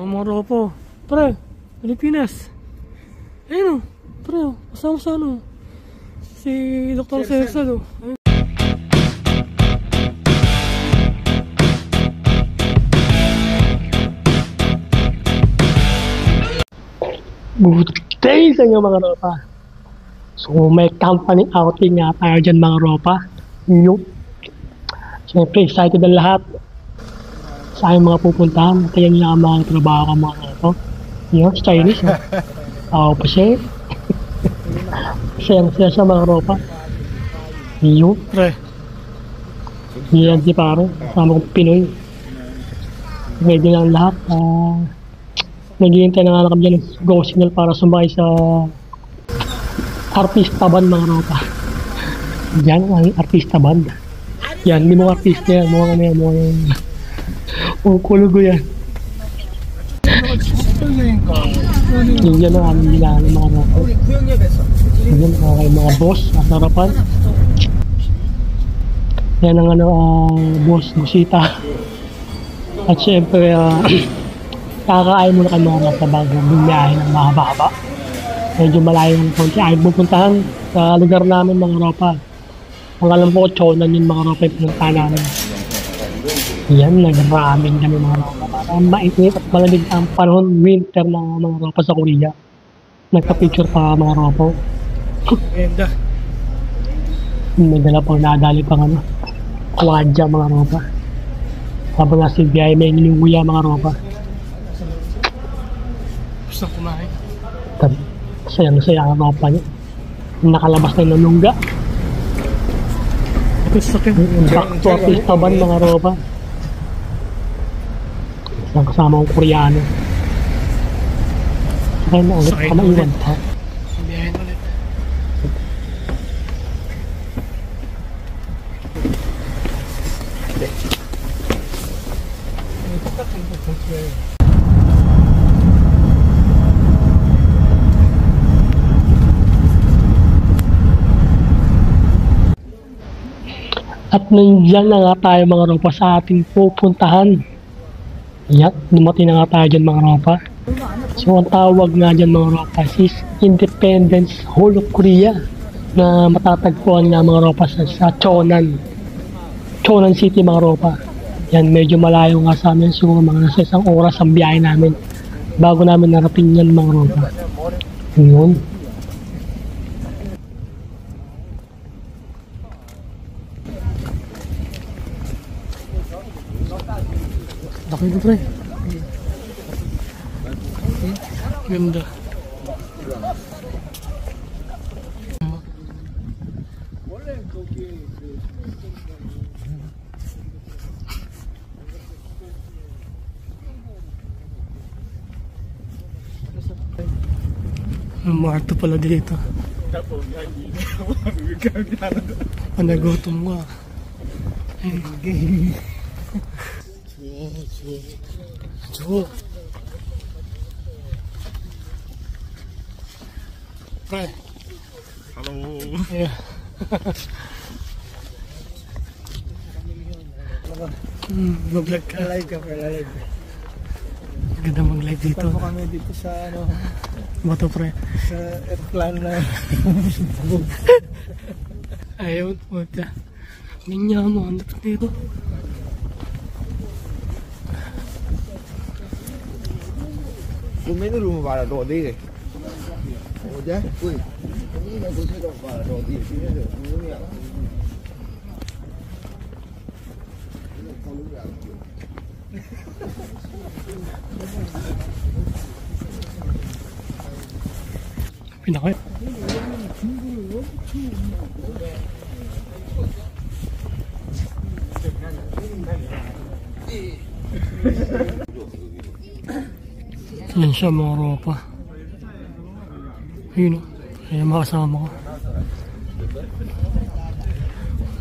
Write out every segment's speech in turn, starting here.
Mga ropo. Pre, Pilipinas. Ayun o. Pre, kasama sa ano. Si Dr. Cesar o. Good day sa inyo mga ropa. So may company outing nga tayo dyan mga ropa. New. Siyempre excited ang lahat sa aking mga pupuntahan. Kaya nila ang mga trabaho ko mga ropa. Yun, Chinese ha. Oo pa siya. Sayang siya mga ropa. Yun. Pre. Yan si pare. Kasama kong Pinoy. Ready lang lahat. Naghihintay na nga kami dyan ng go signal para sumakay sa artista band mga ropa. Yan ang artista band. Yan, hindi mo artista yan. Mga kami yan, mga yan. Kulugo yan. Yan ang aming ginaan mga ropa. Yan ang mga boss at harapan. Yan ang boss, busita. At syempre, kakain muna kami mga nasa bago bumiyahin ng mahaba-haba. Medyo malayo ng konti. Ayaw pupuntahan sa lugar namin mga ropa. Ang alam ko, Chonan yun mga ropa yung pinuntahan namin. Yan, nag-ramen kami mga ropa. Parang mainit at malamig ang panahon winter ng mga ropa sa Korea. Nagpa-picture pa mga ropa. Ganda. May dala pang nadali pang kwadya mga ropa. Habang nasa biyahe may nilunguya mga ropa. Gusto kumain. Sayang-sayang ang ropa niya. Nakalabas na ng lungga. Gusto ko. Back to artista band mga ropa. Isang kasama kong Koreano. Sakay na ulit. Kamaiwan pa. Biyahin ulit. At nandiyan na nga tayo mga ropa sa ating pupuntahan. Yan, dumating na nga tayo dyan mga ropa. So ang tawag nga dyan mga ropa is Independence Hall of Korea na matatagpuan nga mga ropa sa Chonan. Chonan City mga ropa. Yan, medyo malayo nga sa amin. Siguro mga nasa isang oras ang biyahe namin bago namin narating yan mga ropa. Yun. Laki mo pre. Ganda. Marto pala dito. Panagutom mo ah. Jual. Pre. Halo. Yeah. Mag-vlog ka. Live ka, pre. Live. Ganda mag-live dito. Paano kami dito sa ano? Bato pre. Sa airplane na. Ayaw, puta. Ninya mo, ang dapat dito. Có mấy cái room vào là đồ đi rồi. Ủa chứ? Ui. Cái này có chưa vào là đồ đi chứ được không nhỉ? Pinoy. Yan siya mga ropa. Yun o. Ayan mga kasama ko.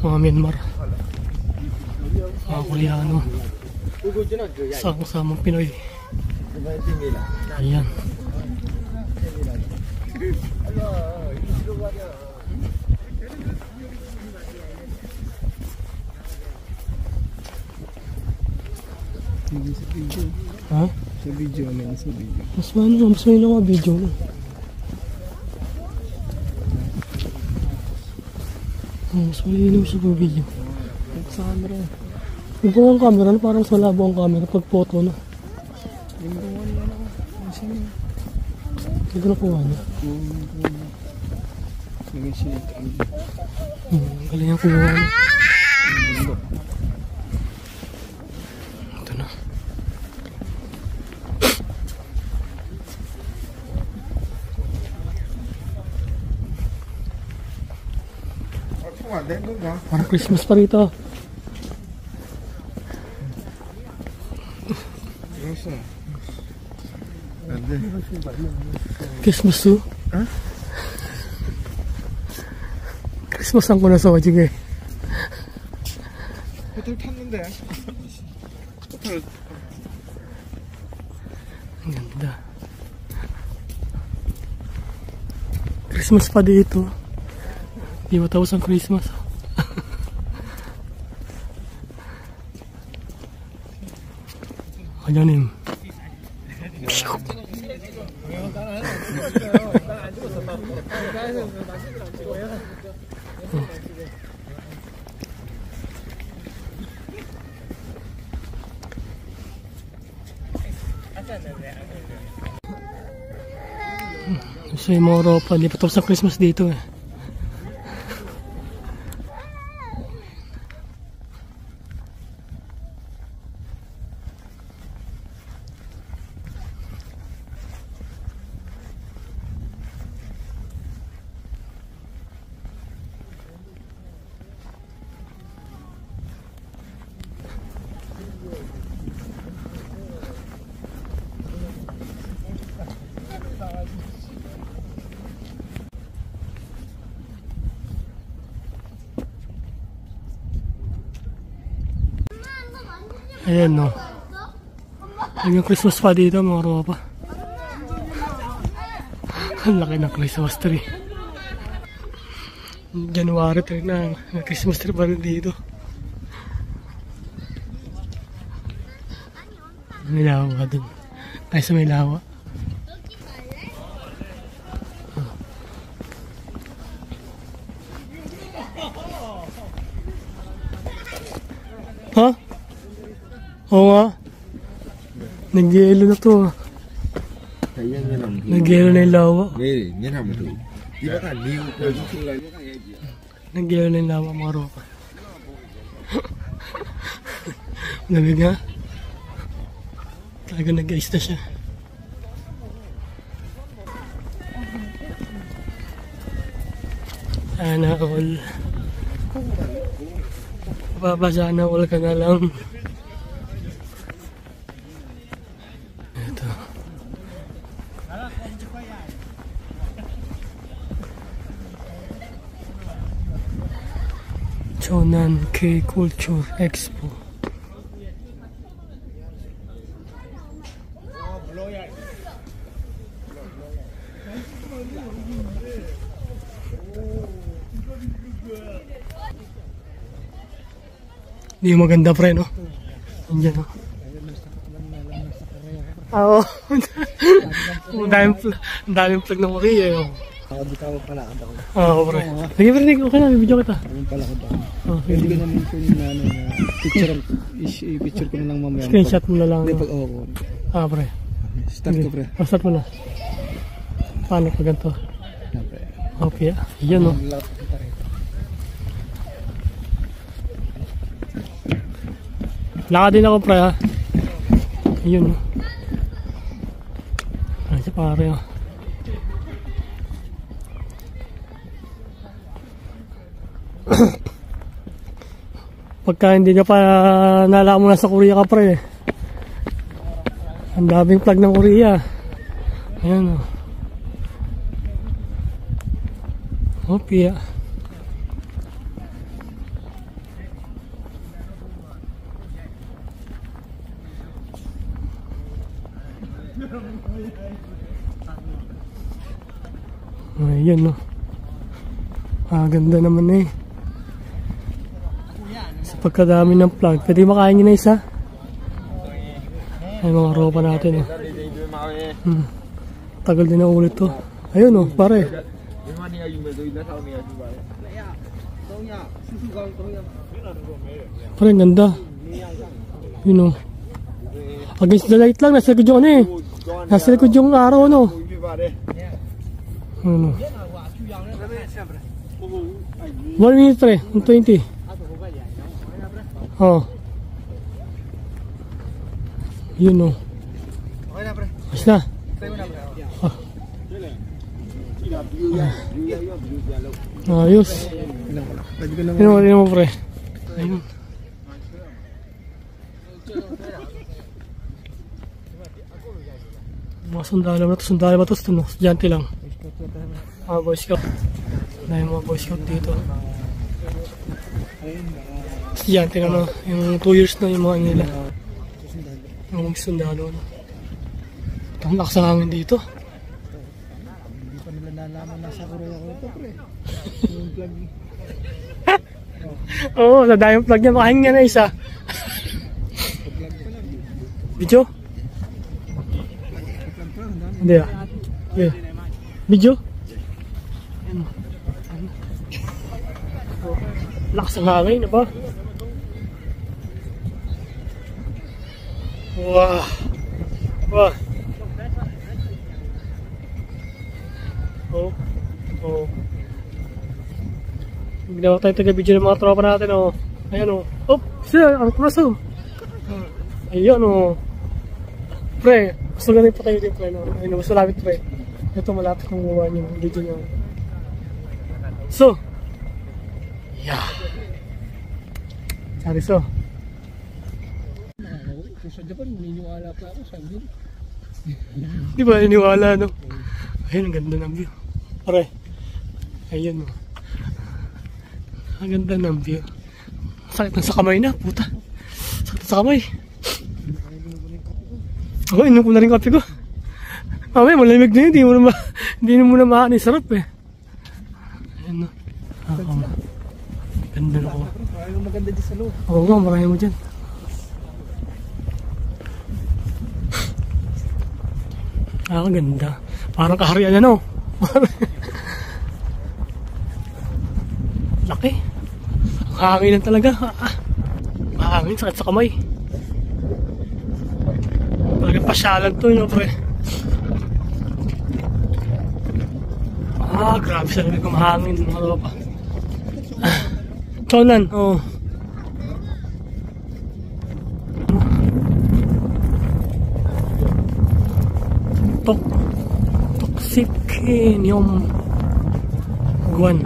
Mga Myanmar. Mga Koreano. Sa kasamang Pinoy. Ayan. Hindi sa video. Ha? Sa video, ano sa video. Mas may mga video na. Mas malinaw sa video. Sa camera. Iba ang camera na parang mas malabo ang camera pag photo na. Yung gawa nila na. Ano siya na? Hindi ko nakuha na. Naging siya. Galing ang kuha na. Ito na. Parang Christmas pa rito. Christmas too? Huh? Christmas ang kuna sa wajig eh. 호텔 탔는데. 호텔. Ang ganda. Christmas pa dito. Di ba tapos ang Christmas? Ayan So yung mga Europa, di pa tapos ang Christmas dito eh. Ayan no. Ayan yung Christmas pa dito mga Europa. Ang laki ng Christmas tree. January 3 na may Christmas tree pa rin dito. May lawa dun. Tayo sa may lawa. Ha? Oo nga. Nag-yelo na to. Nag-yelo na yung lawa. Nag-yelo na yung lawa mga Ropa. Lamig nga. Talaga nag-ice na siya. Sana all. Baba sana all ka na lang. Chonan K-Culture Expo. Hindi maganda pre no? Andiyan no? Oo. Ang daming plug ng Maria eh. Nakabitawag pala ka daw. Oo pre. Sige pre, okay na, video kita. Ayun pala ka daw. Pwede Hindi ko naman ko yung ano na i-picture ko na lang mamaya. Screenshot mo na lang. Hindi pag ako. Pre. Start ko pre. Start mo na. Paano pa ganito? Pre. Okay, yan no. Laka din ako pre ha. Ayun no. Ay siya pare ha. Pagka hindi ka pa nalaman mo na sa Korea ka pre. Ang daming plug ng Korea. Ayan o. Opia. Ayan no. Ganda naman eh. Sa pagkadami ng plug. Pwede makain nyo na isa? Ay, mga ropa natin. Tagal din na ulit to. Ayun oh, pare. Pare, ang ganda. Yun oh. Against the light lang, nasa likod yung ano eh. Nasa likod yung araw ano. Ano. 1 minute pre, 20. Oh. Yun oh. Ayos na. Ayos. Tingnan mo pre. Ayun. Mga sundalo na to. Sundalo ba to? Estudyante lang. Mga boy scout. Dahil mga boy scout dito. Estudyante na no. Yung 2 years na yung mga nila. Yung sundalo na. Ang lakas ng hangin dito. Hindi pa nila nalaman nasa Korea ko ito, pre. Yung plug. Oo, sa dayong plug niya. Makahinga na isa. Video? Hindi ah. Yeah. Video? Lakas ang hangin, ba? Wow. Wow. Oh. Oh. Ginawa tayo taga-video ng mga tropa natin, oh. Ayan, oh. Oh, sir, ang praso. Ayan, oh. Pre, gusto galing pa tayo din, pre, no? Ayun, gusto lapit, pre. Ito, malapit kong gawa niyo, video niyo. So. Yeah. Sorry, so. Sa Japan, maniniwala pa ako sa amin. Di ba naniwala, no? Ayun, ang ganda ng view. Pare, ayun, oh. Ang ganda ng view. Sakit na sa kamay na, puta. Sakit sa kamay. Ako, inom ko na rin kape ko. Mamaya, malamig na yun. Hindi mo na mahaan yung sarap eh. Ayun, no. Ganda na ko. Maraming maganda dyan sa loob. Oo nga, marami mo dyan. Ang ganda. Parang kaharian na, no? Laki. Ang hangin lang talaga. Hangin, sakit sa kamay. Talagang pasyalan to, no, pre? Grabe sa lamig ng hangin, mga ropa. Chonan, oo. Toxic yung guwan.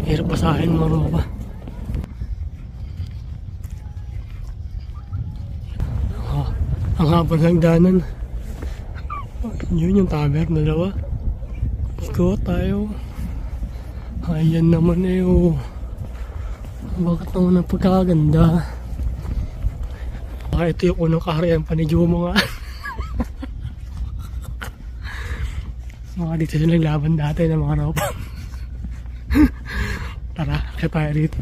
Hirap basahin, mga ropa. Ang haba ng danan. Yun yung tamer, dalawa. Go tayo. Ayan naman eh, oh. Bakit naman ang pagkakaganda? Baka ito yung unang kaharian pa ni Jomo nga. Mga dito sila laban dati ng mga ropa. Tara, kaya tayo dito.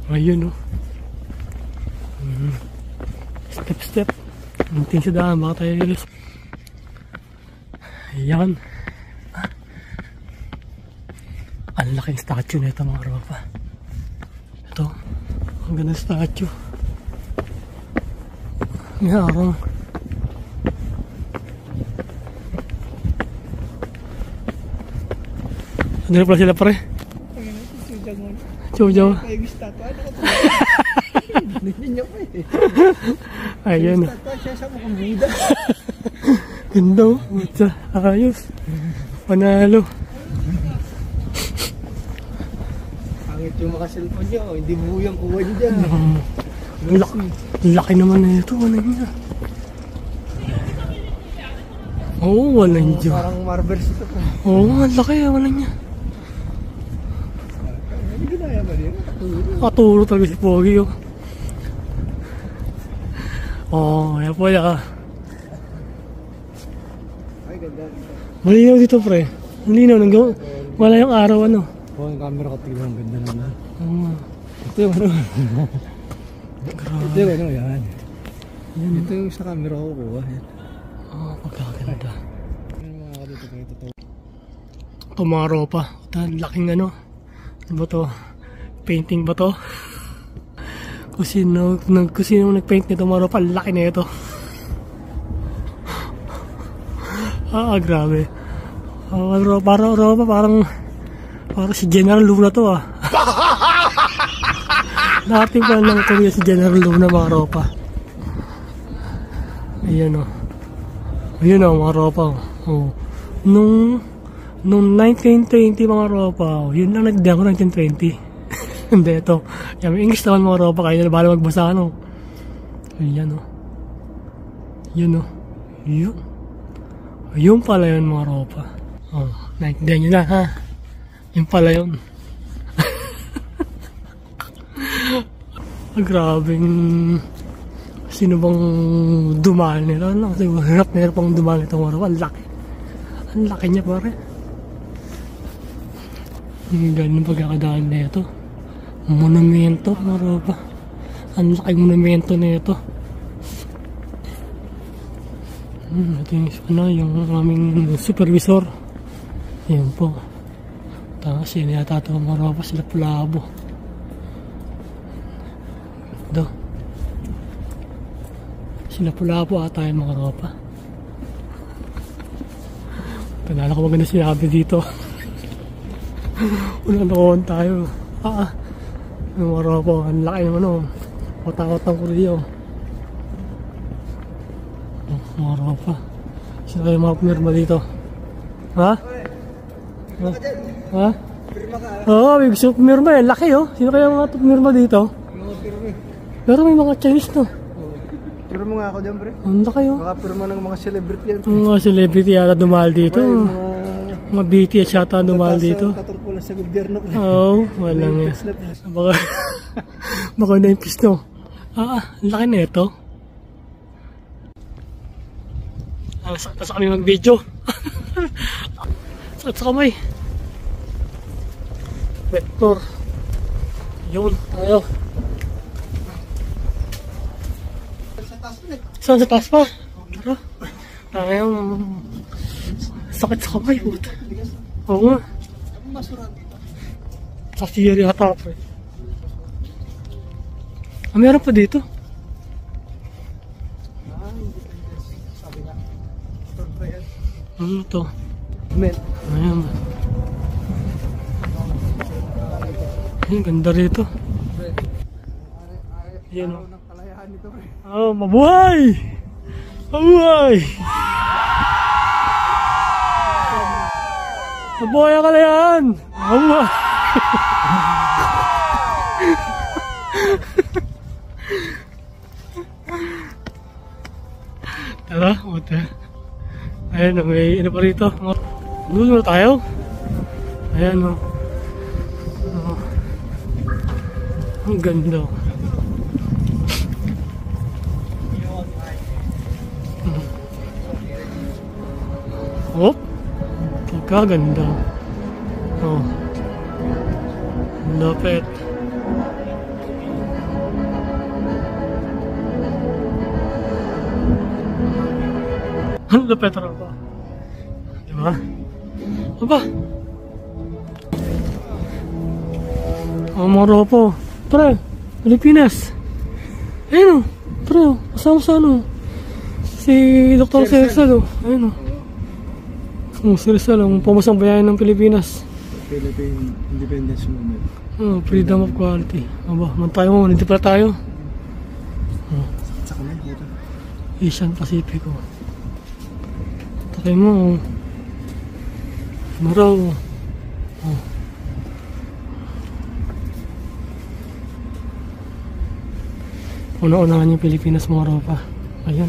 Ayun, oh. Step step. Munting sa daan, baka tayo. Ayan. Ang laking statue na ito, mga ropa. Ito, ang ganda statue. May harang. Ano na pala sila, pare? Chow-chow. Kayo statwa, ano ka? Hindi niya pa eh. Ayan. Statwa siya sa mukhang Buddha. Ganda, oh. Ayos. Panalo. Pangit yung makaselfon niya, oh. Hindi buyang kuha niya dyan. Laki naman na ito. Wala niya. Oo, wala niya. Parang marbles ito po. Oo, ang laki. Wala niya. Hindi ginaya ba rin? Katuro talaga si Pogi, oh. Oo, kaya po yan. Ay, ganda. Malinaw dito, pre. Malinaw. Wala yung araw, ano. Oo, yung camera ko tignan. Ang ganda naman. Oo. Ito yung ano. Grabe. Ito yung ano, yan. Yan. Ito yung sa camera ko kuha. Yan. Oh, pagkakaganda. Yung mga dito pa ito. Ito mga ropa. Ito, laking ano. Ano ba to? Painting ba to? Kung sino nag-paint nito mga ropa, laki na ito. Grabe. Parang si General Luna to ah. Dati pa lang Korea si General Luna mga ropa. Ayan o. Ayan o mga ropa. Oh. Nung 1920 mga ropa, yun lang nagdiyan ko 1920. Hindi ito. Yan, may English naman mga ropa, kaya na bala magbasa ano. Ayan o. Yun o. Yun. Yun pala yun mga ropa. Oh, naintindihan nyo na ha. Yun pala yun. Grabeng sino bang dumaan nila? Ano? Kasi hirap na hirap ang dumaan nito mga ropa. Ang laki. Ang laki niya pare. Ang ganun pagkakadaan na ito. Monumento mga ropa. Ang laking monumento na ito. Ito yung aming supervisor. Yan po. Tapos yun yata ito mga ropa sila Pulabo. Ito. Sila Pulabo ata yung mga ropa. Tanala ko maganda sinabi dito. Unang nakuhan tayo. Yung mga ropa. Ang laki naman o. Watakot-ang Korea o. Mga ropa. Sino kayo mga pumirma dito? Ha? Ha? Oo, may gusto pumirma eh. Laki oh. Sino kayo mga pumirma dito? Pero may mga Chinese no. Pero mga ako dyan pre. Ang laki oh. Baka pirma ng mga celebrity yan. Mga celebrity yata dumahal dito. Mga BTS yata dumahal dito. Katurpulan sa gobyerno pre. Oo, wala nga. Baka na yung pisto. Ang laki na ito. Sakta sa kami mag-video. Sakta sa kamay. Vector. Yun, tayo. Saan sa taas pa? Tara. Tayo. Sakit sa kamay. Oo nga. Sa theory hata pa eh. Meron pa dito. Ano to? Men. Ayan. Ay, ganda rito. Ayan o. Oh, mabuhay! Mabuhay! Mabuhay ang kalayaan! Mabuhay! Tara, uta. Ayan, may ano pa rito. Dulo na tayo. Ayan o. Ang ganda. Hop. Pagkaganda. Oh. Lapit. Ang lapit rin pa. Diba? Aba? Ang mga ropo. Pre, Pilipinas. Ayun o. Pre, kasama sa ano. Si Dr. Sersal o. Ayun o. Sersal o. Pumasang bayan ng Pilipinas. Philippine Independence Movement. Freedom of quality. Aba, man tayo mo. Hindi pala tayo. Sa kamay dito. Asian Pacific o. Takay mo. Maraw. Oh. Una-unahan yung Pilipinas mga ropa. Ayan.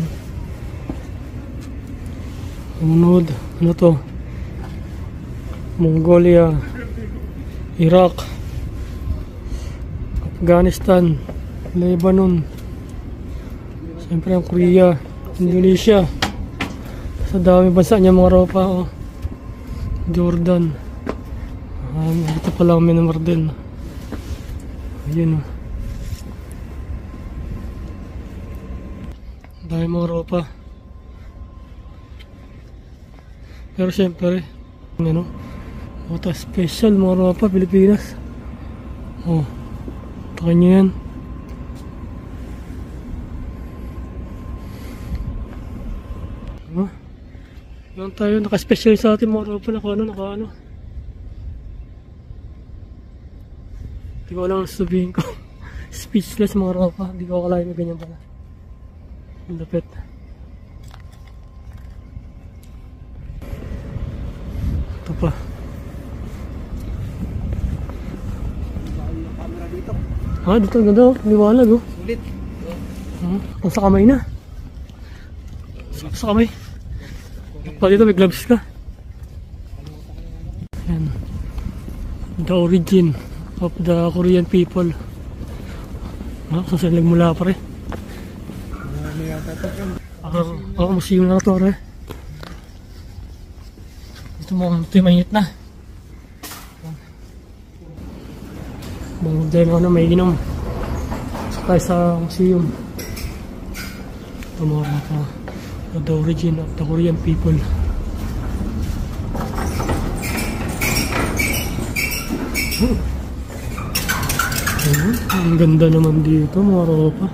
Munod. Ano to? Mongolia. Iraq. Afghanistan. Lebanon. Siyempre ang Korea. Indonesia. Sa dami bansa niya mga ropa. Oh. Jordan. Ito pala ang Myanmar din. Ayan o. Ay mga ropa. Pero syempre, ano, water special mga ropa, Pilipinas. Oh, takan nyo yan. Ano? Yan tayo, naka-special sa atin mga ropa, naka-ano. Hindi ko alam ang sabihin ko. Speechless mga ropa, hindi ko akalain na ganyan pala. Ang lapit. Ito pa. Ah, dito ang ganda oh. Liwanag oh. Ulit. Ang sa kamay na. Sa kamay. Pa dito may gloves ka. Yan. The origin of the Korean people. Ah, saan sila nagmula pa rin. May yata ito. Ako museum na ito rin. Ito yung mainit na. Dahil ako na may inom. Tayo sa museum. Ito mga ito. The origin of the Korean people. Ang ganda naman dito mga ropa.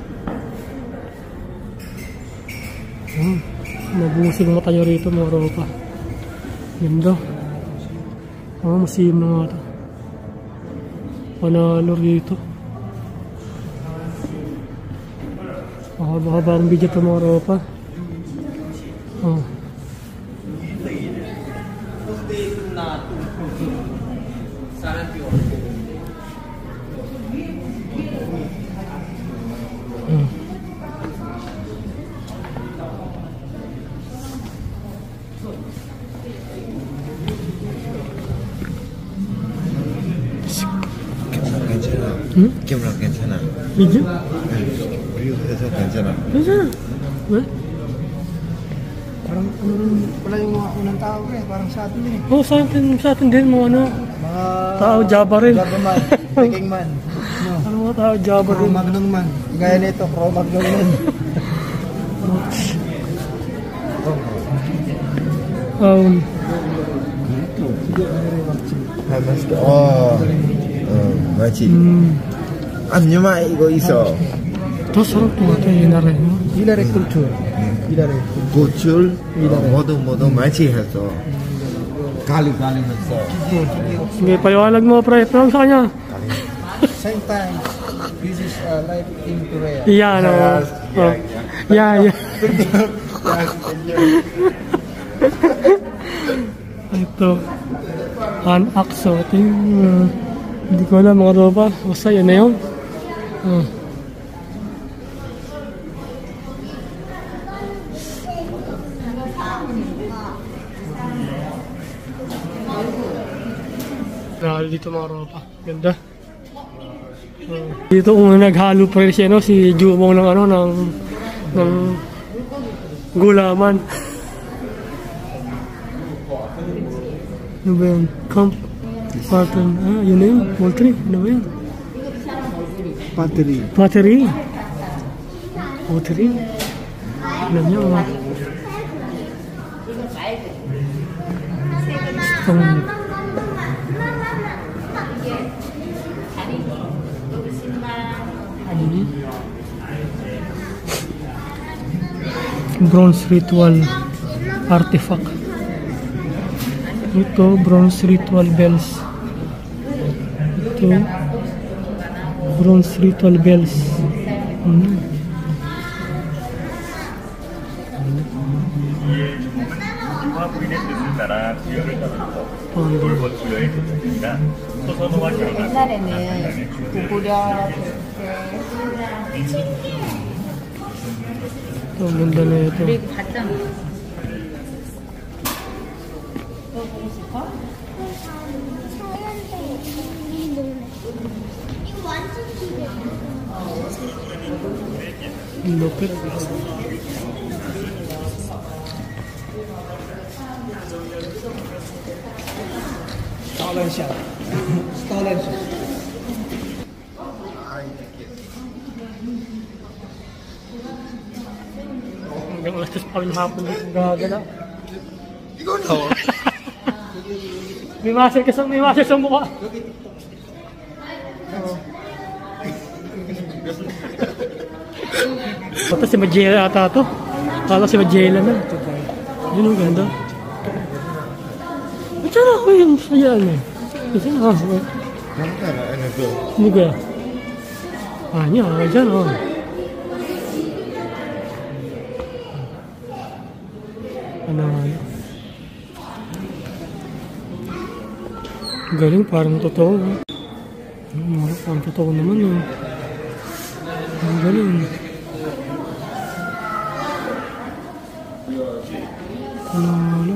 Nabusing mata nyo rito mga ropa. Ganda. Museum na nga ito. Panalo rito. Mahaba-haba ang video ito mga ropa. Camera 괜찮아. Video? 리뷰해서 괜찮아. 괜찮아. 왜? Parang ano rin pala yung mga unang tao eh. Parang sa atin eh. Oo, sa atin din mga ano. Mga Tao, Java rin. Java man, Peking man. No. Ano mga tao, Java rin. Cro-Magnon man. Gaya nito, Cro-Magnon man. 맞지. 안녕마 이거 있어. 더 사람 또 같아, 옛날에. Ilare culture. Ilare. 고출 모두 맞지 했어. 갈리 했어. Sige, paliwanag mo, pre. Pero sa kanya. Same time, this is life in Korea. Yeah, no. Yeah. Ito. An-Akso. Ito yung... hindi ko alam mga ropa. Basta yun na yun. Nahalo dito mga ropa. Ganda. Dito kung naghalo pa rin siya, no? Si Jumong ng ano, ng gulaman. Ano ba yun? Camp Spartan. Ah, yun na yun. Poultry. Ano ba yun? Pottery. Pottery. Pottery. Alam niyo, bronze ritual artifact. Ito, bronze ritual bells. Ito, bronze ritual bells. 옛날에는 고구려 ito, ganda na ito. 그리고 봤잖아. Lupit. Stolen siya. Stolen siya. Hanggang alas 2 pa rin hapon dito gagala. Ikaw na. May muscle sa mukha. Bata si Majela ata to. Kala si Majela na. Yun ang ganda. Ba't siya ako yung sayaan eh? Kasi na ako eh. Ano to? Ano ka? Niya, dyan oh. Ano? Galing, parang totoo. Parang totoo naman oh. Ang galing. Ano?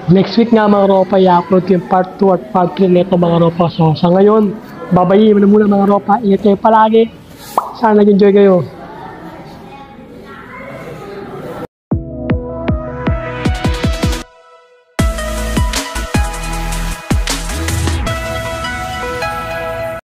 Next week nga mga ropa, i-upload yung part 2 at part 3 nito mga ropa. So sa ngayon, babayin mo na muna mga ropa. Ingat kayo palagi. Sana nag-enjoy kayo.